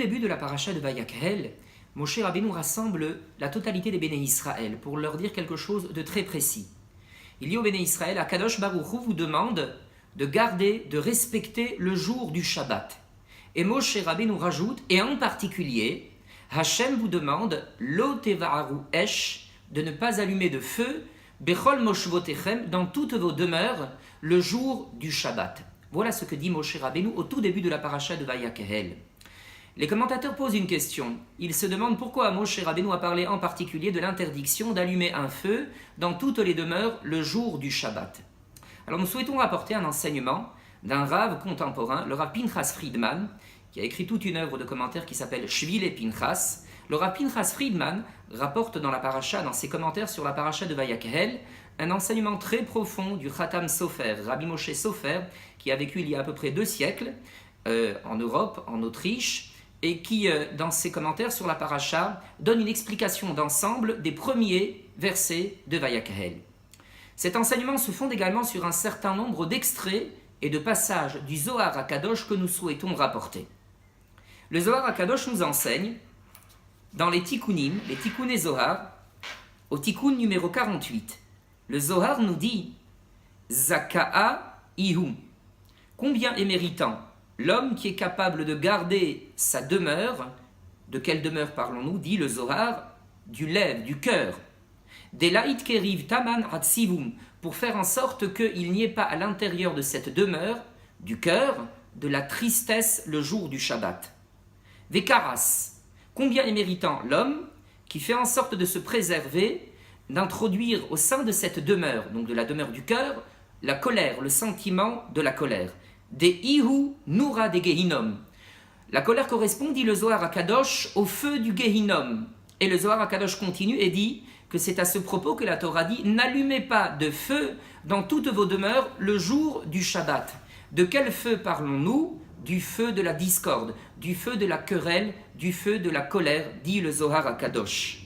début de la paracha de Vayakhel, Moshe Rabbeinu rassemble la totalité des Béné Israël pour leur dire quelque chose de très précis. Il dit aux Béné Israël, Akadosh Baruch Hu vous demande de garder, de respecter le jour du Shabbat. Et Moshe Rabbeinu rajoute, et en particulier, Hachem vous demande, Lo tevaharu esh, de ne pas allumer de feu, Bechol moshvotechem, dans toutes vos demeures, le jour du Shabbat. Voilà ce que dit Moshe Rabbeinu au tout début de la paracha de Vayakhel. Les commentateurs posent une question. Ils se demandent pourquoi Moshe Rabbeinu a parlé en particulier de l'interdiction d'allumer un feu dans toutes les demeures le jour du Shabbat. Alors nous souhaitons rapporter un enseignement d'un Rav contemporain, le Rav Pinchas Friedman, qui a écrit toute une œuvre de commentaires qui s'appelle Shvile Pinchas. Le Rav Pinchas Friedman rapporte dans la paracha, dans ses commentaires sur la paracha de Vayakhel, un enseignement très profond du Khatam Sofer, Rabbi Moshe Sofer, qui a vécu il y a à peu près 2 siècles en Europe, en Autriche, et qui, dans ses commentaires sur la paracha, donne une explication d'ensemble des premiers versets de Vayakhel. Cet enseignement se fonde également sur un certain nombre d'extraits et de passages du Zohar HaKadosh que nous souhaitons rapporter. Le Zohar HaKadosh nous enseigne, dans les Tikkunim, les Tikkuné Zohar, au Tikkun numéro 48, le Zohar nous dit « Zaka'a ihu » combien est méritant l'homme qui est capable de garder sa demeure. De quelle demeure parlons-nous? Dit le Zohar, du lève, du cœur. Delait keriv taman hatsivum, pour faire en sorte qu'il n'y ait pas à l'intérieur de cette demeure, du cœur, de la tristesse le jour du Shabbat. Vekaras, combien est méritant l'homme qui fait en sorte de se préserver, d'introduire au sein de cette demeure, donc de la demeure du cœur, la colère, le sentiment de la colère. Des ihu noura des Gehinom. La colère correspond, dit le Zohar HaKadosh, au feu du Gehinom. Et le Zohar HaKadosh continue et dit que c'est à ce propos que la Torah dit « N'allumez pas de feu dans toutes vos demeures le jour du Shabbat ». De quel feu parlons-nous? Du feu de la discorde, du feu de la querelle, du feu de la colère, dit le Zohar HaKadosh.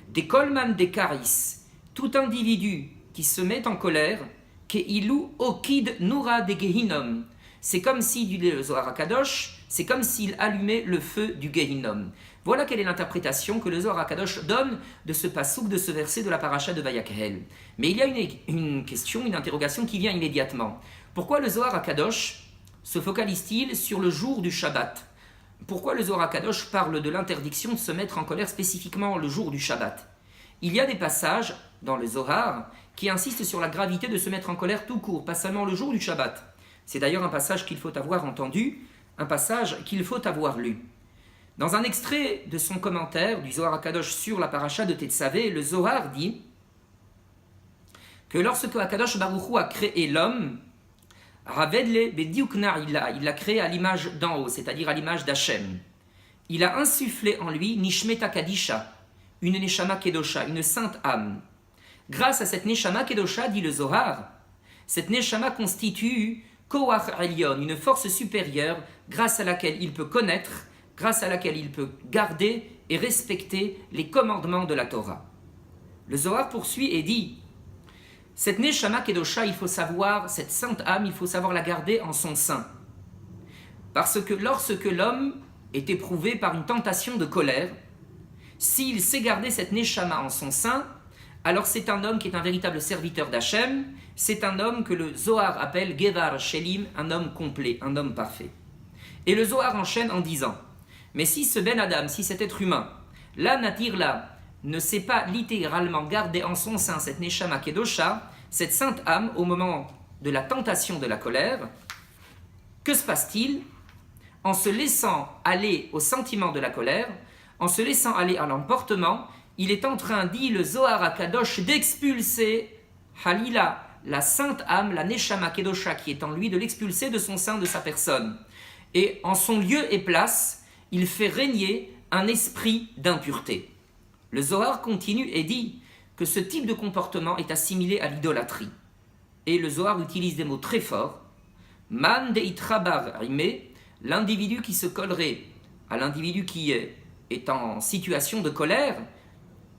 Des kolman des karis, tout individu qui se met en colère, Ke'ilu okid noura de Gehinom. C'est comme si, dit le Zohar HaKadosh, c'est comme s'il allumait le feu du Gehinom. Voilà quelle est l'interprétation que le Zohar HaKadosh donne de ce pasouk, de ce verset de la paracha de Vayakhel. Mais il y a une question, une interrogation qui vient immédiatement. Pourquoi le Zohar HaKadosh se focalise-t-il sur le jour du Shabbat? Pourquoi le Zohar HaKadosh parle de l'interdiction de se mettre en colère spécifiquement le jour du Shabbat? Il y a des passages dans le Zohar qui insistent sur la gravité de se mettre en colère tout court, pas seulement le jour du Shabbat. C'est d'ailleurs un passage qu'il faut avoir entendu, un passage qu'il faut avoir lu. Dans un extrait de son commentaire du Zohar HaKadosh sur la paracha de Tetzavé, le Zohar dit que lorsque HaKadosh Baruch Hu a créé l'homme, Ravedle Bediukna il l'a créé à l'image d'en haut, c'est-à-dire à l'image d'Hachem. Il a insufflé en lui Nishmeta Kadisha, une Neshama Kedosha, une sainte âme. Grâce à cette Neshama Kedosha, dit le Zohar, cette Neshama constitue Koach Elyon, une force supérieure grâce à laquelle il peut connaître, grâce à laquelle il peut garder et respecter les commandements de la Torah. Le Zohar poursuit et dit, cette Neshama Kedosha, il faut savoir, cette sainte âme, il faut savoir la garder en son sein. Parce que lorsque l'homme est éprouvé par une tentation de colère, s'il sait garder cette Neshama en son sein, alors c'est un homme qui est un véritable serviteur d'Hachem, c'est un homme que le Zohar appelle Gevar Shelim, un homme complet, un homme parfait. Et le Zohar enchaîne en disant, mais si ce Ben Adam, si cet être humain, la natir-là, ne sait pas littéralement garder en son sein cette Neshama Kedosha, cette sainte âme, au moment de la tentation de la colère, que se passe-t-il? En se laissant aller au sentiment de la colère, en se laissant aller à l'emportement, il est en train, dit le Zohar HaKadosh, d'expulser Halila, la sainte âme, la Neshama Kedosha qui est en lui, de l'expulser de son sein, de sa personne. Et en son lieu et place, il fait régner un esprit d'impureté. Le Zohar continue et dit que ce type de comportement est assimilé à l'idolâtrie. Et le Zohar utilise des mots très forts. Man deitrabar rime, l'individu qui se collerait à l'individu qui est en situation de colère,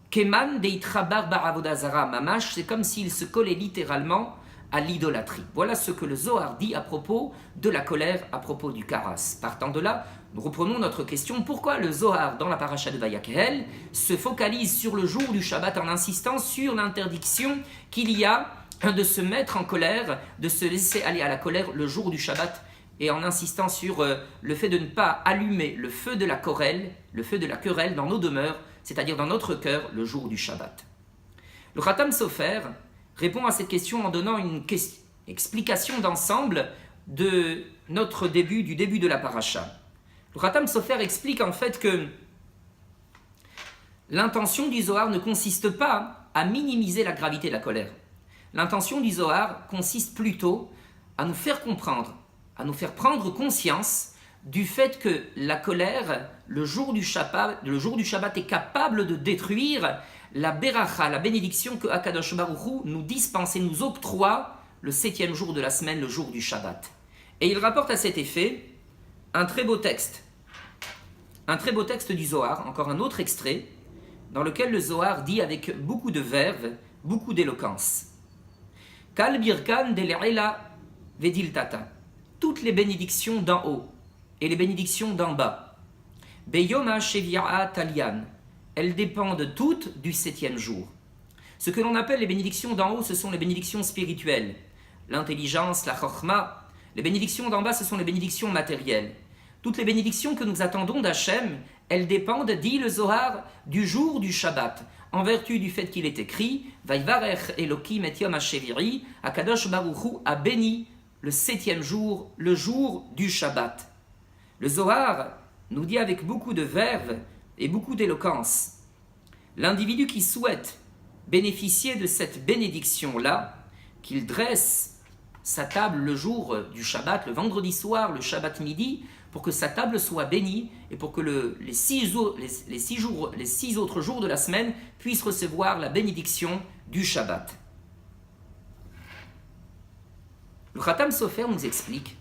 Keman deitrabar baravodazara mamash, c'est comme s'il se collait littéralement à l'idolâtrie. Voilà ce que le Zohar dit à propos de la colère, à propos du karas. Partant de là, nous reprenons notre question. Pourquoi le Zohar, dans la paracha de Vayakhel, se focalise sur le jour du Shabbat en insistant sur l'interdiction qu'il y a de se mettre en colère, de se laisser aller à la colère le jour du Shabbat, et en insistant sur le fait de ne pas allumer le feu de la querelle dans nos demeures, c'est-à-dire dans notre cœur, le jour du Shabbat. Le Khatam Sofer répond à cette question en donnant une explication d'ensemble de du début de la paracha. Le Khatam Sofer explique en fait que l'intention du Zohar ne consiste pas à minimiser la gravité de la colère. L'intention du Zohar consiste plutôt à nous faire comprendre, à nous faire prendre conscience du fait que la colère, le jour du Shabbat est capable de détruire la beracha, la bénédiction que Akadosh Baruch Hu nous dispense et nous octroie le 7e jour de la semaine, le jour du Shabbat. Et il rapporte à cet effet un très beau texte du Zohar, encore un autre extrait, dans lequel le Zohar dit avec beaucoup de verve, beaucoup d'éloquence. Kal birkan dele'ela vediltata. Toutes les bénédictions d'en haut et les bénédictions d'en bas. Beyoma shevi'a talian. Elles dépendent toutes du 7e jour. Ce que l'on appelle les bénédictions d'en haut, ce sont les bénédictions spirituelles. L'intelligence, la chokhma. Les bénédictions d'en bas, ce sont les bénédictions matérielles. Toutes les bénédictions que nous attendons d'Hachem, elles dépendent, dit le Zohar, du jour du Shabbat, en vertu du fait qu'il est écrit « Vaivarech Elokim et Yom HaSheviri, Akadosh Baruch Hu a béni le 7e jour, le jour du Shabbat ». Le Zohar nous dit avec beaucoup de verve et beaucoup d'éloquence, l'individu qui souhaite bénéficier de cette bénédiction-là, qu'il dresse sa table le jour du Shabbat, le vendredi soir, le Shabbat midi, pour que sa table soit bénie et pour que les 6 autres jours de la semaine puissent recevoir la bénédiction du Shabbat. Le Khatam Sofer nous explique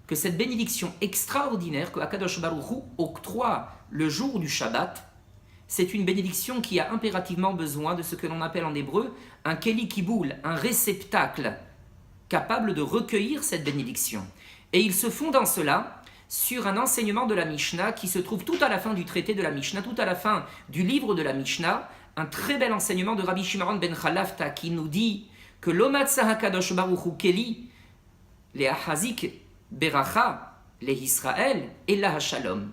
que cette bénédiction extraordinaire que Akadosh Baruch Hu octroie le jour du Shabbat, c'est une bénédiction qui a impérativement besoin de ce que l'on appelle en hébreu un keli kiboul, un réceptacle capable de recueillir cette bénédiction. Et il se fonde en cela sur un enseignement de la Mishnah qui se trouve tout à la fin du traité de la Mishnah, tout à la fin du livre de la Mishnah, un très bel enseignement de Rabbi Shimon ben Chalafta qui nous dit que l'Omatzah HaKadosh Baruch Hu Keli, les Ahazik Beracha, les Israël et la Shalom.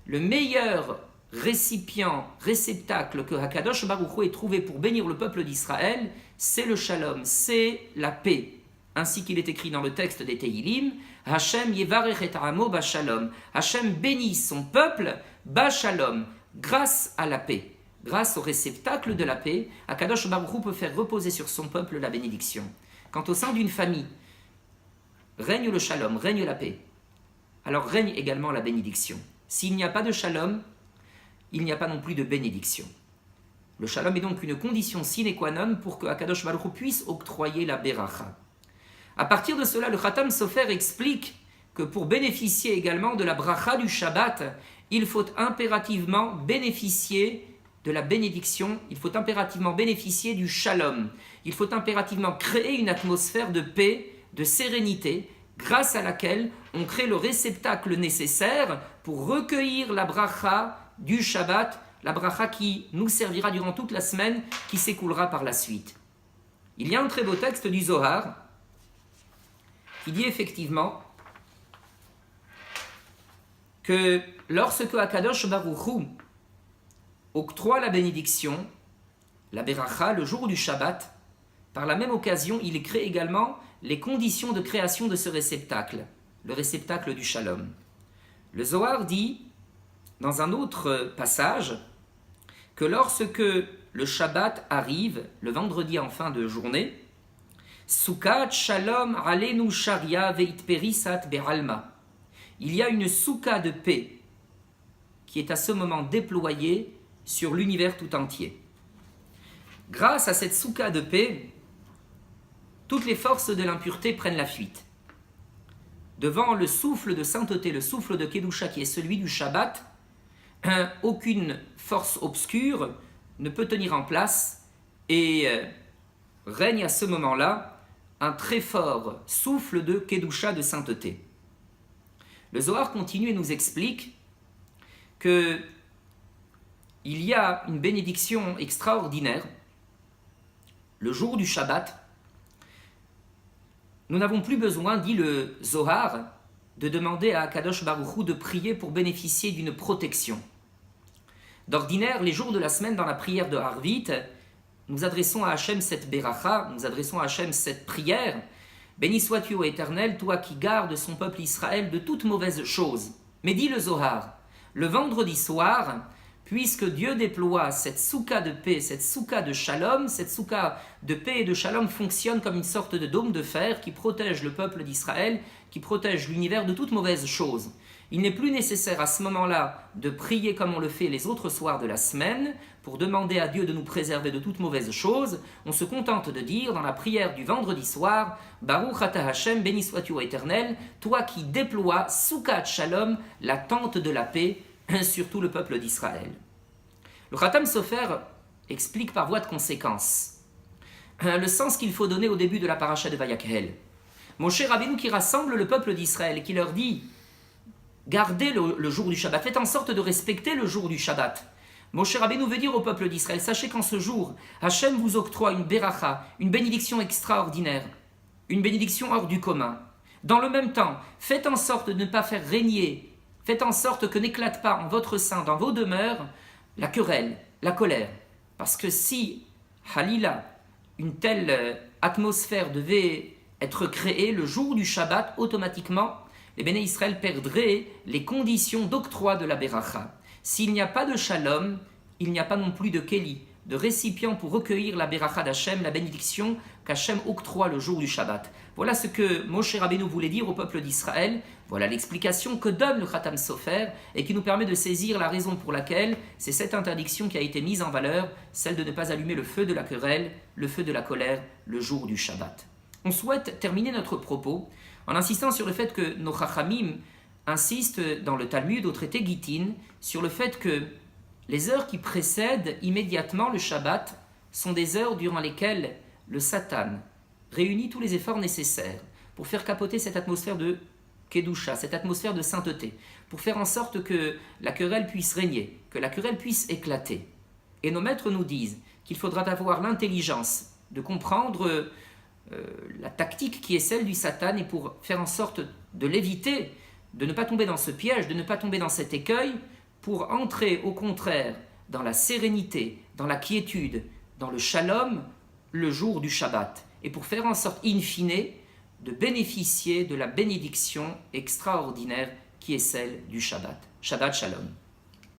Le meilleur réceptacle que HaKadosh Baruch Hu ait trouvé pour bénir le peuple d'Israël, c'est le Shalom, c'est la paix. Ainsi qu'il est écrit dans le texte des Tehillim, Hashem yevarech et amo b'shalom. Hashem bénit son peuple b'shalom, grâce à la paix. Grâce au réceptacle de la paix, Akadosh Baruch Hu peut faire reposer sur son peuple la bénédiction. Quant au sein d'une famille, règne le shalom, règne la paix. Alors règne également la bénédiction. S'il n'y a pas de shalom, il n'y a pas non plus de bénédiction. Le shalom est donc une condition sine qua non pour que Akadosh Baruch Hu puisse octroyer la beracha. À partir de cela, le Khatam Sofer explique que pour bénéficier également de la bracha du Shabbat, il faut impérativement bénéficier de la bénédiction, il faut impérativement bénéficier du shalom. Il faut impérativement créer une atmosphère de paix, de sérénité, grâce à laquelle on crée le réceptacle nécessaire pour recueillir la bracha du Shabbat, la bracha qui nous servira durant toute la semaine, qui s'écoulera par la suite. Il y a un très beau texte du Zohar qui dit effectivement que lorsque Akadosh Baruch Hu octroie la bénédiction, la beracha, le jour du Shabbat, par la même occasion, il crée également les conditions de création de ce réceptacle, le réceptacle du Shalom. Le Zohar dit, dans un autre passage, que lorsque le Shabbat arrive, le vendredi en fin de journée, Soukat Shalom Alenu Sharia Veitperisat Be'alma. Il y a une souka de paix qui est à ce moment déployée sur l'univers tout entier. Grâce à cette souka de paix, toutes les forces de l'impureté prennent la fuite. Devant le souffle de sainteté, le souffle de Kedusha qui est celui du Shabbat, aucune force obscure ne peut tenir en place et règne à ce moment-là un très fort souffle de Kedusha, de sainteté. Le Zohar continue et nous explique que il y a une bénédiction extraordinaire le jour du Shabbat. Nous n'avons plus besoin, dit le Zohar, de demander à Kadosh Baruch Hu de prier pour bénéficier d'une protection. D'ordinaire, les jours de la semaine, dans la prière de Harvit, nous adressons à Hachem cette beracha, nous adressons à Hachem cette prière. Béni sois-tu, ô Éternel, toi qui gardes son peuple Israël de toute mauvaise chose. Mais dit le Zohar, le vendredi soir, puisque Dieu déploie cette soukha de paix, cette soukha de shalom, cette soukha de paix et de shalom fonctionne comme une sorte de dôme de fer qui protège le peuple d'Israël, qui protège l'univers de toute mauvaise chose. Il n'est plus nécessaire à ce moment-là de prier comme on le fait les autres soirs de la semaine pour demander à Dieu de nous préserver de toute mauvaise chose. On se contente de dire dans la prière du vendredi soir, Baruch atah Hashem, béni sois-tu ô Éternel, toi qui déploies soukhat shalom, la tente de la paix, sur tout le peuple d'Israël. Le Khatam Sofer explique par voie de conséquence le sens qu'il faut donner au début de la paracha de Vayakhel. Moshe Rabbeinu qui rassemble le peuple d'Israël et qui leur dit gardez le jour du Shabbat, faites en sorte de respecter le jour du Shabbat. Moshe Rabbeinu veut dire au peuple d'Israël, sachez qu'en ce jour, Hachem vous octroie une beracha, une bénédiction extraordinaire, une bénédiction hors du commun. Dans le même temps, faites en sorte de ne pas faire régner, faites en sorte que n'éclate pas en votre sein, dans vos demeures, la querelle, la colère. Parce que si, halila, une telle atmosphère devait être créée le jour du Shabbat, automatiquement, les Béné Israël perdraient les conditions d'octroi de la beracha. S'il n'y a pas de shalom, il n'y a pas non plus de keli, de récipient pour recueillir la beracha d'Hachem, la bénédiction qu'Hachem octroie le jour du Shabbat. Voilà ce que Moshe Rabbeinu voulait dire au peuple d'Israël. Voilà l'explication que donne le Khatam Sofer et qui nous permet de saisir la raison pour laquelle c'est cette interdiction qui a été mise en valeur, celle de ne pas allumer le feu de la querelle, le feu de la colère, le jour du Shabbat. On souhaite terminer notre propos en insistant sur le fait que nos Chachamim insistent dans le Talmud, au traité Gittin, sur le fait que les heures qui précèdent immédiatement le Shabbat sont des heures durant lesquelles le Satan réunit tous les efforts nécessaires pour faire capoter cette atmosphère de Kedusha, cette atmosphère de sainteté, pour faire en sorte que la querelle puisse régner, que la querelle puisse éclater. Et nos maîtres nous disent qu'il faudra avoir l'intelligence de comprendre la tactique qui est celle du Satan et pour faire en sorte de l'éviter, de ne pas tomber dans ce piège, de ne pas tomber dans cet écueil, pour entrer au contraire dans la sérénité, dans la quiétude, dans le shalom, le jour du Shabbat, et pour faire en sorte, in fine, de bénéficier de la bénédiction extraordinaire qui est celle du Shabbat. Shabbat Shalom.